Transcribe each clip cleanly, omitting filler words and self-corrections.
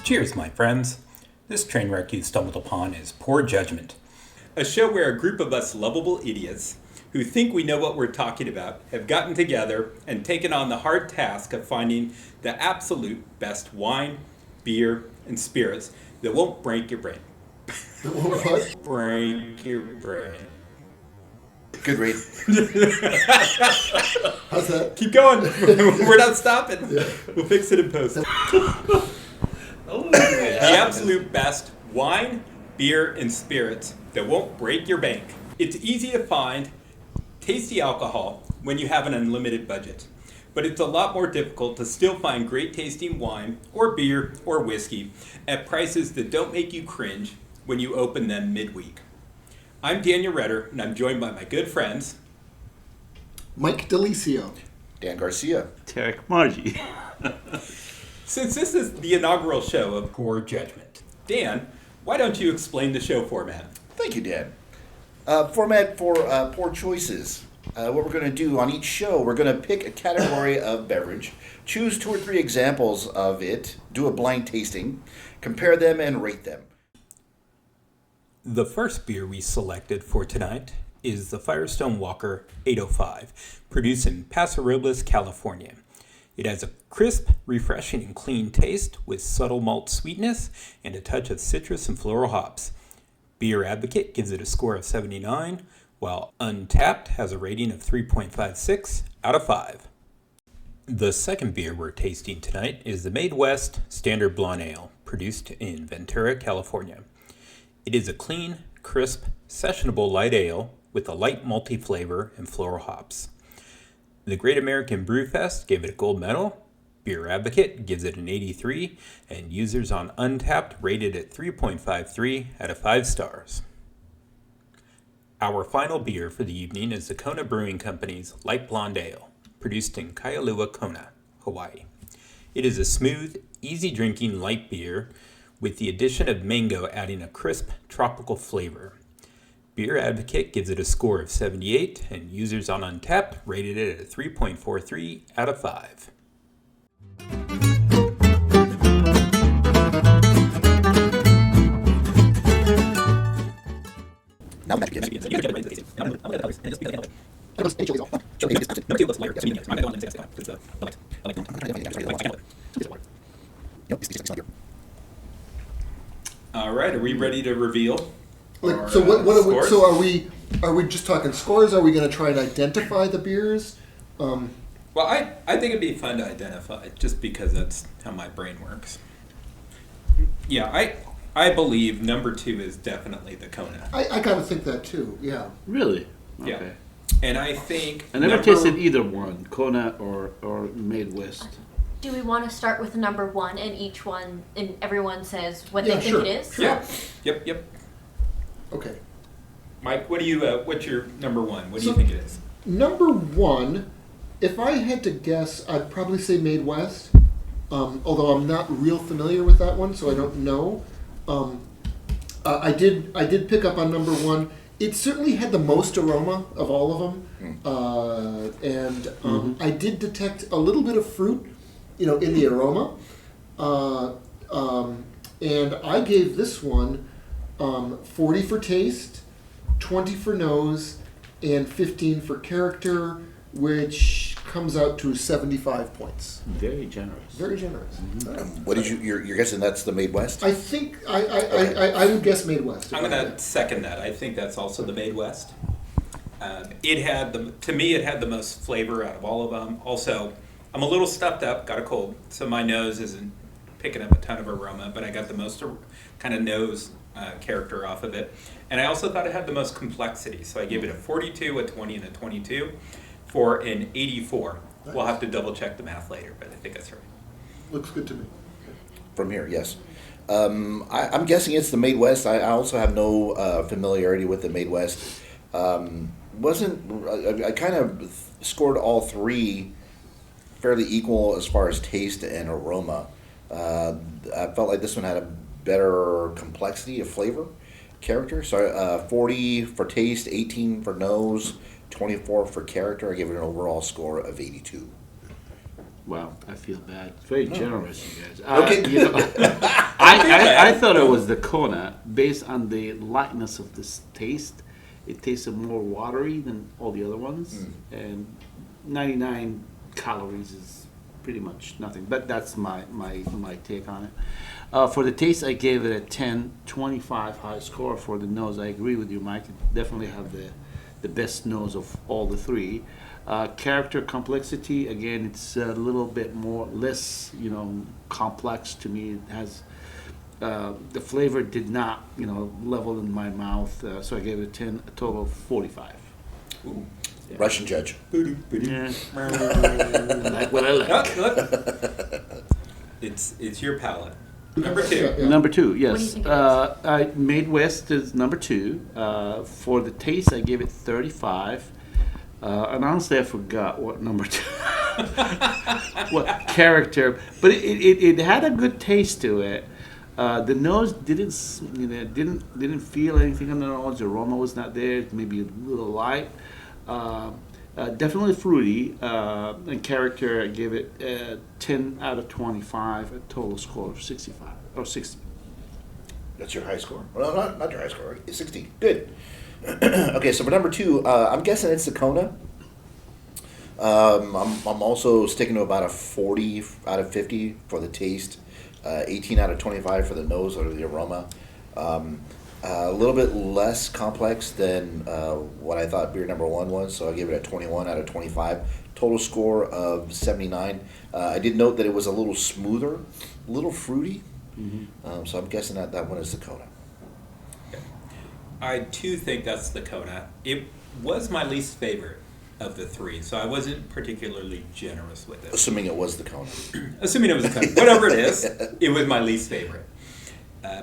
Cheers, my friends. This train wreck you stumbled upon is Pour Judgement, a show where a group of us lovable idiots who think we know what we're talking about have gotten together and taken on the hard task of finding the absolute best wine, beer, and spirits that won't break your brain. What? Break your brain. Good read. How's that? Keep going. We're not stopping. Yeah. We'll fix it in post. The absolute best wine, beer, and spirits that won't break your bank. It's easy to find tasty alcohol when you have an unlimited budget, but it's a lot more difficult to still find great tasting wine or beer or whiskey at prices that don't make you cringe when you open them midweek. I'm Daniel Redder, and I'm joined by my good friends Mike DeLisio. Dan Garcia. Tarek Margie. Since this is the inaugural show of Pour Judgement, Dan, why don't you explain the show format? Thank you, Dan. Format for Pour Choices. What we're going to do on each show, we're going to pick a category of beverage, choose 2 or 3 examples of it, do a blind tasting, compare them, and rate them. The first beer we selected for tonight is the Firestone Walker 805, produced in Paso Robles, California. It has a crisp, refreshing, and clean taste with subtle malt sweetness and a touch of citrus and floral hops. Beer Advocate gives it a score of 79, while Untapped has a rating of 3.56 out of 5. The second beer we're tasting tonight is the MadeWest Standard Blonde Ale, produced in Ventura, California. It is a clean, crisp, sessionable light ale with a light malty flavor and floral hops. The Great American Brew Fest gave it a gold medal. Beer Advocate gives it an 83, and users on Untapped rated it 3.53 out of 5 stars. Our final beer for the evening is the Kona Brewing Company's Light Blonde Ale, produced in Kailua, Kona, Hawaii. It is a smooth, easy-drinking light beer with the addition of mango adding a crisp, tropical flavor. Beer Advocate gives it a score of 78, and users on Untapped rated it at 3.43 out of 5. Now back to All right, are we ready to reveal? So what are we? So are we just talking scores? Are we going to try and identify the beers? Well, I think it'd be fun to identify, just because that's how my brain works. Yeah, I believe number 2 is definitely the Kona. I kind of think that too. Yeah. Really? Okay. Yeah. And I think I never tasted either one, Kona or MadeWest. Do we want to start with number 1 and everyone says what they think sure. it is? Yeah. Yep. Okay. Mike, what's your number 1? What do you think it is? Number 1, if I had to guess, I'd probably say MadeWest. Although I'm not real familiar with that one, so I don't know. I did pick up on number 1. It certainly had the most aroma of all of them, and I did detect a little bit of fruit, in the aroma. And I gave this one 40 for taste, 20 for nose, and 15 for character, which comes out to 75 points. Very generous. Very generous. What did you're guessing that's the MadeWest? I think I would guess MadeWest. I'm going to second that. I think that's also the MadeWest. To me, it had the most flavor out of all of them. Also, I'm a little stuffed up, got a cold, so my nose isn't picking up a ton of aroma, but I got the most kind of nose character off of it. And I also thought it had the most complexity, so I gave it a 42, a 20, and a 22 for an 84. Nice. We'll have to double check the math later, but I think that's right. Looks good to me. From here, yes. I'm guessing it's the MadeWest. I also have no familiarity with the MadeWest. I kind of scored all 3 fairly equal as far as taste and aroma. I felt like this one had a better complexity of flavor, character. So 40 for taste, 18 for nose, 24 for character. I gave it an overall score of 82. Wow, I feel bad. It's very generous, you guys. Okay. I I thought it was the Kona, based on the lightness of this taste. It tasted more watery than all the other ones, and 99 calories is pretty much nothing. But that's my take on it. For the taste, I gave it a 10-25 high score. For the nose, I agree with you, Mike. It definitely have the best nose of all the three. Character complexity, again, it's a little bit less, complex to me. It has the flavor did not, level in my mouth, so I gave it a total of 45. Ooh. Yeah. Russian judge. Yeah. I like what I like. It's your palate. Number two. Yeah. Number two, What do you yes. think it MadeWest is number two. For the taste, I gave it 35. And honestly, I forgot what number two, what character, but it had a good taste to it. The nose didn't feel anything on the nose. The aroma was not there. Maybe a little light. Definitely fruity. And character, I gave it 10 out of 25. A total score of 65 or 60. That's your high score. Well, not your high score. 60. Good. Okay, so for number two, I'm guessing it's the Kona. I'm also sticking to about a 40 out of 50 for the taste, 18 out of 25 for the nose or the aroma. A little bit less complex than what I thought beer number one was, so I gave it a 21 out of 25. Total score of 79. I did note that it was a little smoother, a little fruity, so I'm guessing that one is the Kona. I too think that's the Kona. It was my least favorite of the three, so I wasn't particularly generous with it. Assuming it was the Kona. Assuming it was a Kona. Whatever it is, it was my least favorite.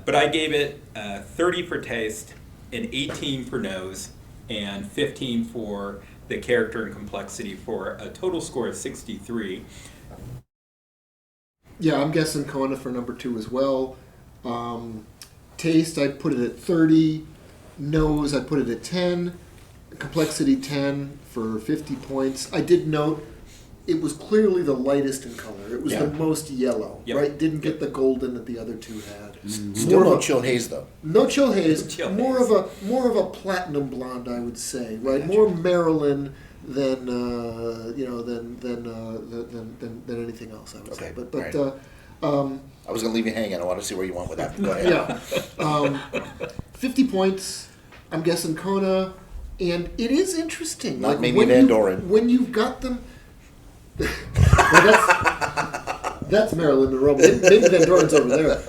But I gave it 30 for taste, an 18 for nose, and 15 for the character and complexity for a total score of 63. Yeah, I'm guessing Kona for number two as well. Taste, I'd put it at 30. Nose, I put it at 10. Complexity 10 for 50 points. I did note it was clearly the lightest in color. It was the most yellow, Yep. right? Didn't get the golden that the other two had. Still no chill haze though. No chill haze. Chill more haze. of a platinum blonde, I would say, right? More Maryland than than anything else, I would say. Okay, But right. I was going to leave you hanging. I want to see where you went with that. Go ahead. yeah, 50 points. I'm guessing Kona, and it is interesting. Not maybe when Van you- Doren. When you've got them, well, that's Maryland and Rome. Maybe Van Doren's over there.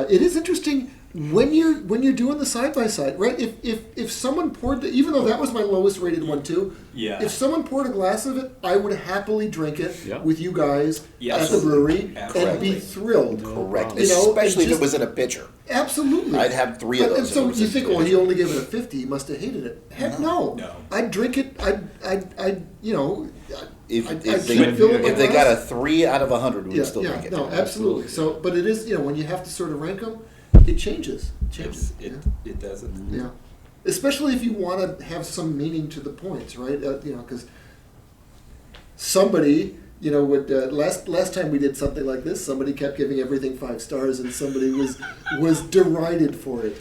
It is interesting when you're doing the side by side, right? If someone poured even though that was my lowest rated one too, Yeah. if someone poured a glass of it, I would happily drink it Yeah. with you guys Yes. at the brewery and Absolutely. be thrilled. Correct. You know, Especially and if just- it was in a pitcher. Absolutely. I'd have 3 of those. And if it so was you in think, a well, he pitcher. only gave it a 50. He must have hated it. Heck no. No. I'd drink it. I'd you know. If, I'd if, they, fill it if with they got a glass. 3 out of 100, we'd Yeah, still yeah, drink it. no, absolutely. So, but it is, when you have to sort of rank them, it changes. It changes. It doesn't. Yeah. Especially if you want to have some meaning to the points, right? Because somebody, would last time we did something like this, somebody kept giving everything 5 stars, and somebody was derided for it.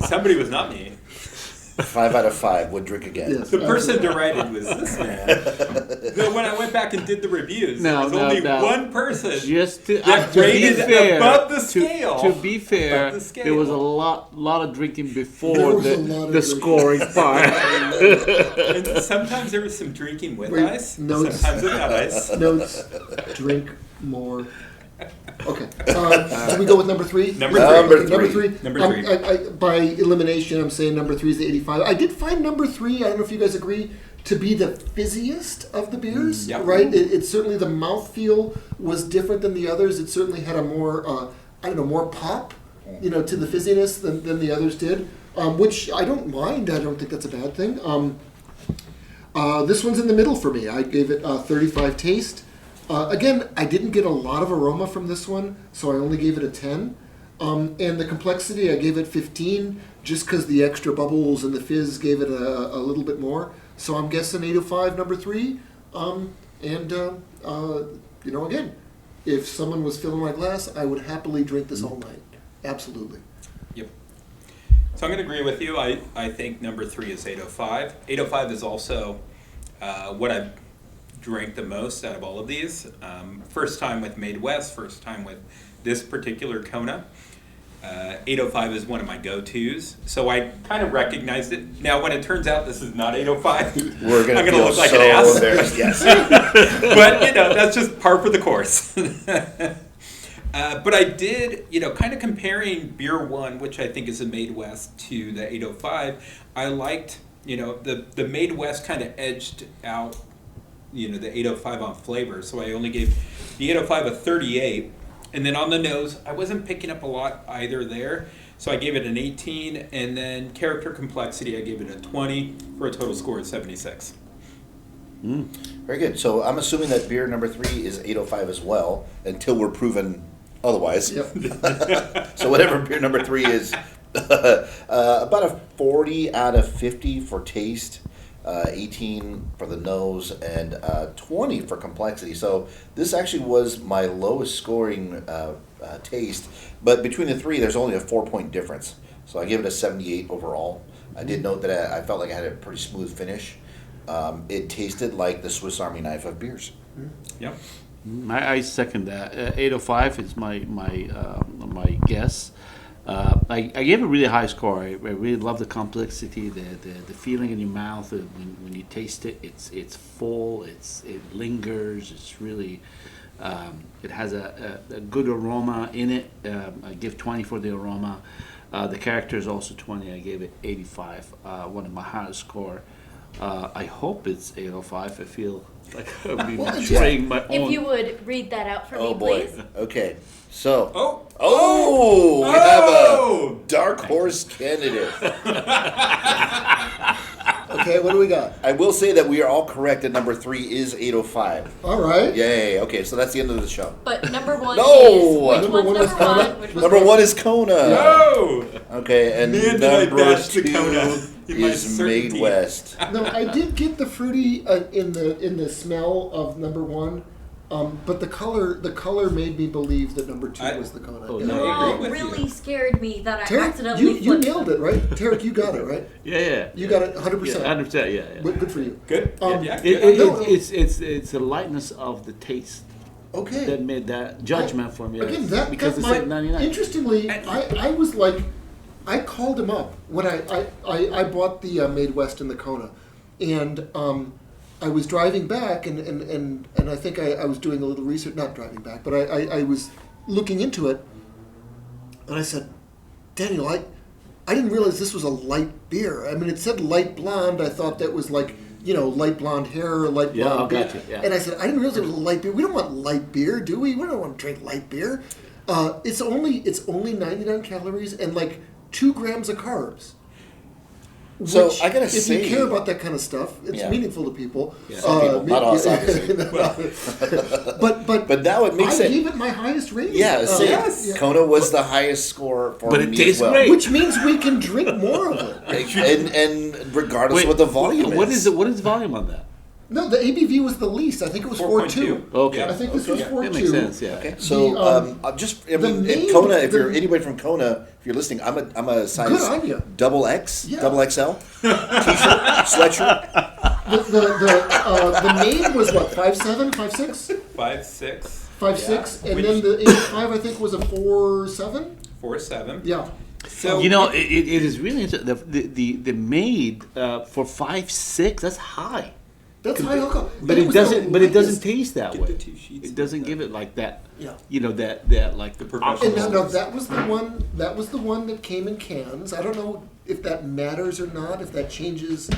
Somebody was not me. 5 out of 5 would drink again. Yes. The person derided was this man. Though when I went back and did the reviews, there was only one person Just to, that to be rated fair, above the scale. To be fair, Above the scale. there was a lot of drinking There before was a lot of the drinking. scoring part. And sometimes there was some drinking with Wait, ice, notes. sometimes without ice. Notes, drink more. Okay. So we go with number 3? Number Number three. three. Number three. By elimination, I'm saying number 3 is the 85. I did find number 3, I don't know if you guys agree, to be the fizziest of the beers, Yep. right? It certainly, the mouthfeel was different than the others. It certainly had a more, more pop, to the fizziness than the others did, which I don't mind. I don't think that's a bad thing. This one's in the middle for me. I gave it 35 taste. Again, I didn't get a lot of aroma from this one, so I only gave it a 10. And the complexity, I gave it 15, just because the extra bubbles and the fizz gave it a little bit more. So I'm guessing 805, number 3. Again, if someone was filling my glass, I would happily drink this all night. Absolutely. Yep. So I'm going to agree with you. I think number 3 is 805. 805 is also what I've drank the most out of all of these. First time with MadeWest, first time with this particular Kona. 805 is one of my go-tos, so I kind of recognized it. Now, when it turns out this is not 805, We're going I'm to going to feel look like so an ass. embarrassed. Yes. But, that's just par for the course. But I did, kind of comparing Beer 1, which I think is a MadeWest, to the 805, I liked, the MadeWest kind of edged out, the 805 on flavor, so I only gave the 805 a 38. And then on the nose, I wasn't picking up a lot either there, so I gave it an 18, and then character complexity, I gave it a 20 for a total score of 76. Very good. So I'm assuming that beer number 3 is 805 as well, until we're proven otherwise. Yep. So whatever beer number 3 is, about a 40 out of 50 for taste, 18 for the nose, and 20 for complexity. So this actually was my lowest scoring taste, but between the 3, there's only a 4-point difference. So I give it a 78 overall. I did note that I felt like I had a pretty smooth finish. It tasted like the Swiss Army knife of beers. Yep. I second that. 805 is my guess. I gave a really high score. I really love the complexity, the feeling in your mouth when you taste it. It's full. It lingers. It's really it has a good aroma in it. I give 20 for the aroma. The character is also 20. I gave it 85. One of my highest score. I hope it's 805. I feel like I'm betraying my own. If you would read that out for Oh me, boy. please. Okay. So. Oh. We have a dark horse candidate. Okay, what do we got? I will say that we are all correct that number 3 is 805. All right. Yay. Okay, so that's the end of the show. But number 1 No! is which Number one's one is number Kona. 1? Which Number 1 is Kona. No! Okay, and Man, did I number bash 2 the Kona in my is certainty. MadeWest. No, I did get the fruity in the smell of number 1, but the color made me believe that number 2 was the Kona. Oh, Yeah. no. You I all agree with really you. scared me that I Tarek, accidentally you flipped nailed them. it, right? Tarek, you got it, right? Yeah. You got it 100%. Yeah, 100%. Yeah. Good for you. Good. Yeah. No. It's the lightness of the taste Okay. that made that judgment for me. Again, that because that it's at 99. Interestingly, I was like, I called him up when I bought the MadeWest and the Kona, and I was driving back, and I think I was doing a little research, not driving back, but I was looking into it, and I said, Daniel, I didn't realize this was a light beer. I mean, it said light blonde. I thought that was like, light blonde hair or light blonde Yeah, I beer. got you, yeah. And I said, I didn't realize it was a light beer. We don't want light beer, do we? We don't want to drink light beer. It's only 99 calories and like 2 grams of carbs. So, Which, I gotta if say- you care about that kind of stuff, it's Yeah. meaningful to people. Yeah. Some people, not us, obviously. but now it makes I it. gave it my highest rating. Yeah, same. Yes. Kona was the highest score for But it me tastes as well. great. Which means we can drink more of it. And regardless of what the volume what is. is it? What is the volume on that? No, the ABV was the least. I think it was 4.2. Okay. I think this was Okay. 4.2. That makes sense. Yeah. Okay, so the Kona. If the- you're anybody from Kona, if you're listening, I'm a size Good on you. double X, Yeah. double XL, t-shirt, sweatshirt. The name was what, 5.7, 5.6? 5.6. 5.6, Yeah. and Which- then the 85 I think was a 4.7. 4.7. Yeah. So it is really interesting. The made for 5.6. That's high. That's high alcohol. But And it was doesn't. the But it doesn't lightest- taste that Get way. the 2 sheets It of doesn't that. give it like that. Yeah. That like The professional- And now Alcohol. that was the one. That was the one that came in cans. I don't know if that matters or not. If that changes,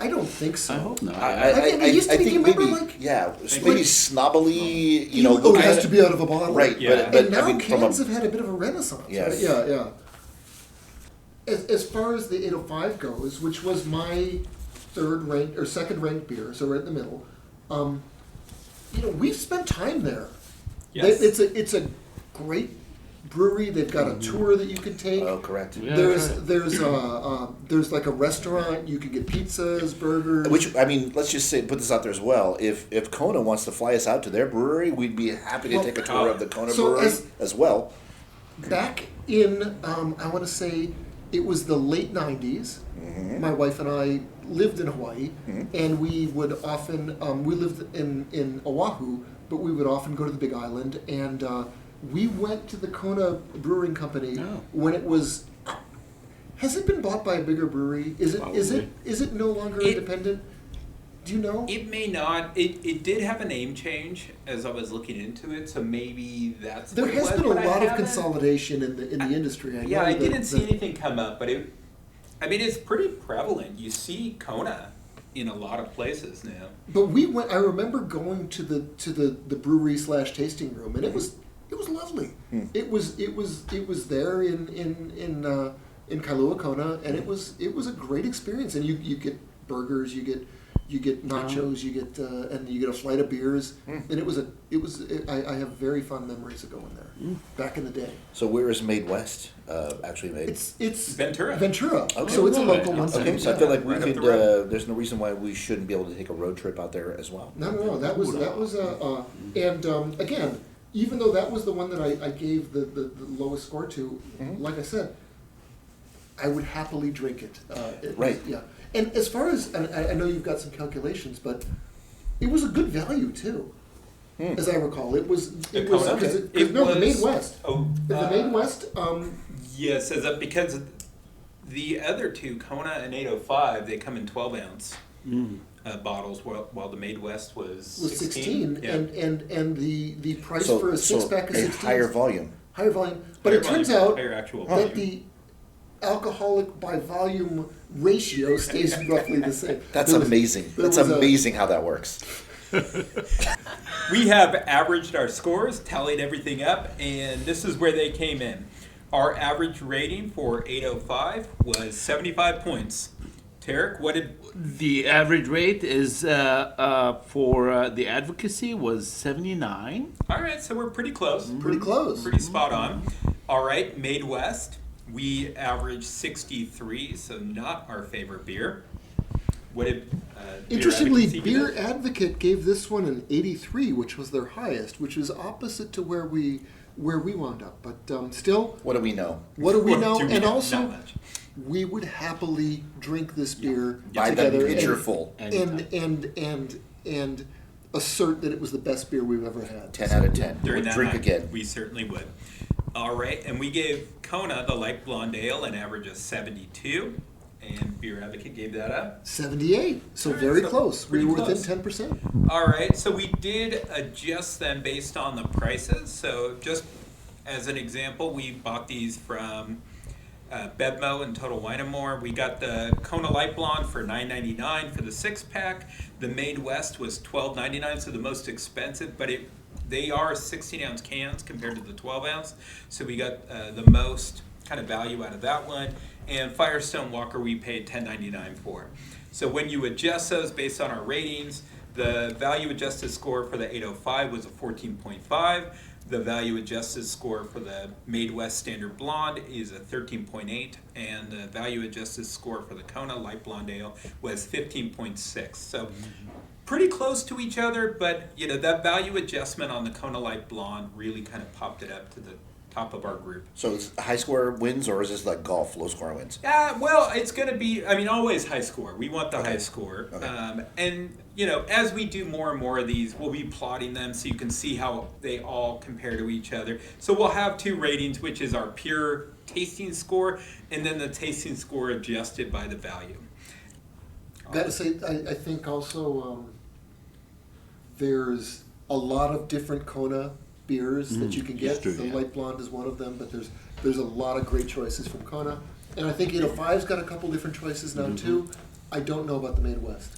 I don't think so. I hope not. Again, it used to be, do you think remember, maybe, like- yeah, like- maybe snobbily, it has to be out of a bottle, right, Yeah. but and now I mean, from cans a, have had a bit of a renaissance. Yes. Right? Yeah. As far as the 805 goes, which was my second ranked beer, so right in the middle. We've spent time there. Yes. It's a great brewery. They've got a tour that you can take. Oh, correct. Yeah. There's like a restaurant. You can get pizzas, burgers. Which, I mean, let's just say, put this out there as well. If Kona wants to fly us out to their brewery, we'd be happy to take a tour of the Kona brewery as well. Back in, I want to say, it was the late 90s. Mm-hmm. My wife and I lived in Hawaii, and we would often, we lived in Oahu, but we would often go to the Big Island, and we went to the Kona Brewing Company when it was. Has it been bought by a bigger brewery? Is it no longer independent? Do you know? It may not. It did have a name change as I was looking into it, so maybe that's. There what it has was, been a but I lot of haven't- consolidation in the industry. I didn't see anything come up, but it's pretty prevalent. You see Kona in a lot of places now. But we went. I remember going to the brewery / tasting room, and it was lovely. It was there in Kailua Kona, and it was a great experience. And you get burgers, you get nachos, you get and you get a flight of beers, and I have very fond memories of going there back in the day. So where is MadeWest actually made? It's Ventura. Okay. So it's a local one. Okay, so I feel like we Right up could. the road. There's no reason why we shouldn't be able to take a road trip out there as well. No. That was again, even though that was the one that I gave the lowest score to, like I said, I would happily drink it. Right. Yeah. And as far as, and I know you've got some calculations, but it was a good value too, as I recall. It was The because Kona? the It was- MadeWest. Oh, The MadeWest. Yes, because the other two, Kona and 805, they come in 12-ounce bottles, while the MadeWest was 16, Yeah. and the price for a So 6-pack of a 16 higher volume. Higher volume. But Higher it turns volume, out higher actual that volume. the alcoholic by volume ratio stays roughly the same. That's There was- amazing. there That's was a- amazing how that works. We have averaged our scores, tallied everything up, and this is where they came in. Our average rating for 805 was 75 points. Tarek, what did... The average rate is for the advocacy was 79. All right, so we're pretty close. Pretty close. Pretty spot on. All right, MadeWest, we averaged 63, so not our favorite beer. What did Interestingly, Advocacy Beer give it? Advocate gave this one an 83, which was their highest, which is opposite to where we wound up. But still, What do we know? what do we What know? do we And know? also, Not much. we would happily drink this beer Buy together that pitcher and, full. and assert that it was the best beer we've ever had. 10 out of 10. During Would that drink night, again. we certainly would. All right, and we gave Kona, the light blonde ale, an average of 72, and Beer Advocate gave that up. 78, so All right, very so close. We pretty were within close. 10%. All right, so we did adjust them based on the prices. So just as an example, we bought these from Bevmo and Total Wine & More. We got the Kona Light Blonde for $9.99 for the 6-pack. The MadeWest was $12.99, so the most expensive, but they are 16-ounce cans compared to the 12-ounce. So we got the most kind of value out of that one. And Firestone Walker we paid $10.99 for. So when you adjust those based on our ratings, the value adjusted score for the 805 was a 14.5. The value adjusted score for the MadeWest Standard Blonde is a 13.8, and the value adjusted score for the Kona Light Blonde Ale was 15.6. So pretty close to each other, but that value adjustment on the Kona Light Blonde really kind of popped it up to the top of our group. So it's high score wins, or is this like golf, low score wins? Well, it's going to be, always high score. We want the high score. Okay. And, as we do more and more of these, we'll be plotting them so you can see how they all compare to each other. So we'll have two ratings, which is our pure tasting score, and then the tasting score adjusted by the value. Got to say, I think also there's a lot of different Kona beers that you can get. true, The yeah. Light Blonde is one of them, but there's a lot of great choices from Kona. And I think 805's got a couple different choices now too. I don't know about the MadeWest.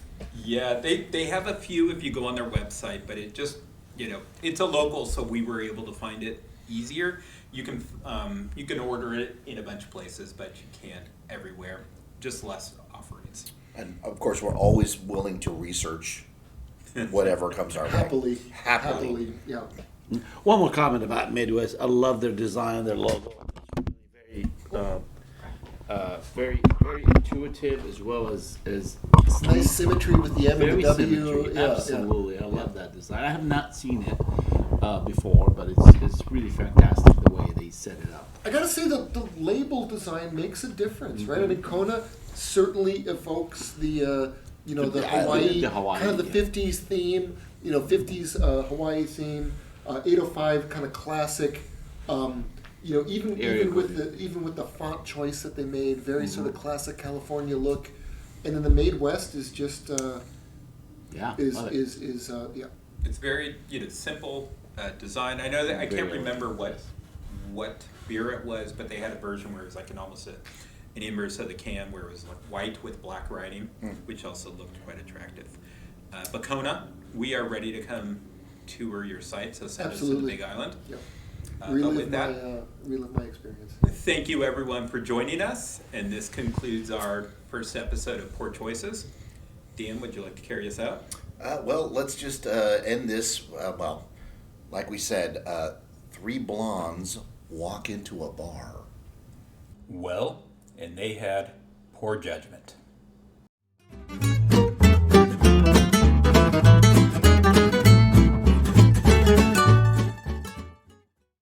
Yeah, they have a few if you go on their website, but it just, it's a local, so we were able to find it easier. You can order it in a bunch of places, but you can't everywhere. Just less offerings. And of course, we're always willing to research whatever comes our way. Happily, yeah. One more comment about MadeWest. I love their design, their logo. Very, very intuitive as well as It's nice symmetry with the M and very the W. symmetry. Yeah, Absolutely, I love that design. I have not seen it before, but it's really fantastic the way they set it up. I gotta say that the label design makes a difference, right? I mean, Kona certainly evokes the the Hawaii, the Hawaii, kind of the yeah. 50s theme, 50s Hawaii theme, 805 kind of classic. Even with the font choice that they made, very sort of classic California look, and then the MadeWest is just Yeah, is love it. is yeah. It's very simple design. I know that I can't Very remember elegant, what beer it was, but they had a version where it was like an inverse of the can, where it was like white with black writing, which also looked quite attractive. But Kona, we are ready to come tour your site. So send us to the Absolutely. Big Island. Yep. But Relive with that, my experience. thank you everyone for joining us, and this concludes our first episode of Poor Choices. Dan, would you like to carry us out? Well, let's just end this. Like we said, three blondes walk into a bar. Well, and they had poor judgment.